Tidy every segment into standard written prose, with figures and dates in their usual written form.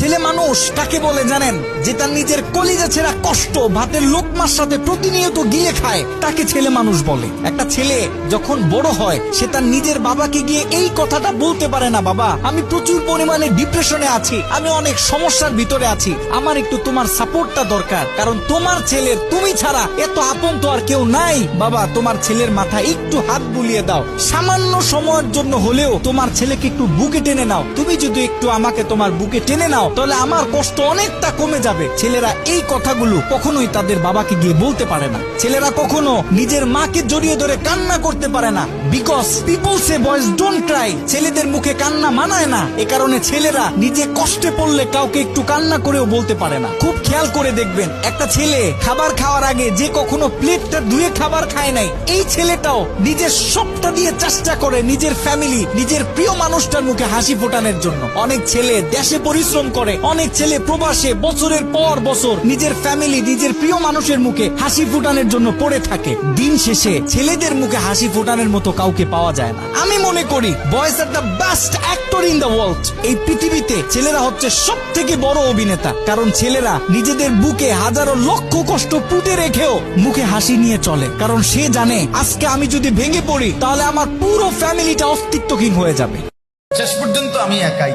ছেলে মানুষ কাকে বলে জানেন? যে তার নিজের কলিজা ছেঁড়া কষ্ট ভাতের লোকমার সাথে প্রতিনিয়ত গিলে খায়, তাকে ছেলে মানুষ বলে। একটা ছেলে যখন বড় হয় সে তার নিজের বাবাকে গিয়ে এই কথাটা বলতে পারে না, বাবা আমি প্রচুর পরিমাণে ডিপ্রেশনে আছি, আমি অনেক সমস্যার ভিতরে আছি, আমার একটু তোমার সাপোর্টটা দরকার, কারণ তোমার ছেলের তুমি ছাড়া এত আপন তো আর কেউ নাই। বাবা তোমার ছেলের মাথায় একটু হাত বুলিয়ে দাও, সামান্য সময়ের জন্য হলেও তোমার ছেলেকে একটু বুকে টেনে নাও। তুমি যদি একটু আমাকে তোমার বুকে টেনে নাও তাহলে আমার কষ্ট অনেকটা কমে যাবে। ছেলেরা এই কথাগুলো কখনোই তাদের বাবাকে গিয়ে বলতে পারে না। ছেলেরা কখনো নিজের মাকে জড়িয়ে ধরে কান্না করতে পারে না, because people say boys don't Cry. ছেলেদের মুখে কান্না মানায় না, এ কারণে ছেলেরা নিজে কষ্টে পড়লে কাউকে একটু কান্না করেও বলতে পারে না। খুব খেয়াল করে দেখবেন, একটা ছেলে খাবার খাওয়ার আগে যে কখনো প্লেটটা ধুয়ে খাবার খায় নাই, এই ছেলেটাও নিজের সবটা দিয়ে চেষ্টা করে নিজের ফ্যামিলি, নিজের প্রিয় মানুষটার মুখে হাসি ফোটানোর জন্য। অনেক ছেলে দেশে পরিশ্রম করে, অনেক ছেলে প্রবাসে বছরের পর বছর নিজের ফ্যামিলি, নিজের প্রিয় মানুষের মুখে হাসি ফোটানোর জন্য পড়ে থাকে। দিন শেষে ছেলেদের মুখে হাসি ফোটানোর মতো কাউকে পাওয়া যায় না। আমি মনে করি boys are the best actor in the world. এই পৃথিবীতে ছেলেরা হচ্ছে সব থেকে বড় অভিনেতা, কারণ ছেলেরা নিজেদের বুকে হাজারো লক্ষ কষ্ট পুঁতে রেখেও মুখে হাসি নিয়ে চলে, কারণ সে জানে আজকে আমি যদি ভেঙে পড়ি তাহলে আমার পুরো ফ্যামিলিটা অস্তিত্বহীন হয়ে যাবে। শেষ পর্যন্ত আমি একাই,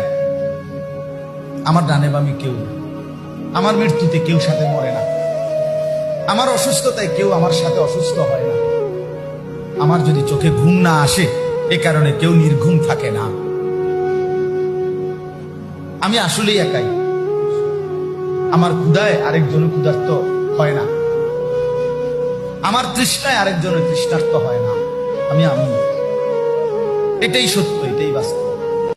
আমার ডানে বামে কেউ, আমার মৃত্যুতে কেউ সাথে মরে না, আমার অসুস্থতায় কেউ আমার সাথে অসুস্থ হয় না, আমার যদি চোখে ঘুম না আসে এ কারণে কেউ নির্ঘুম থাকে না। আমি আসলেই একাই, আমার ক্ষুধায় আরেকজনের ক্ষুধার্ত হয় না, আমার তৃষ্ণায় আরেকজনের তৃষ্ণার্ত হয় না। আমি এটাই সত্য, এটাই বাস্তব।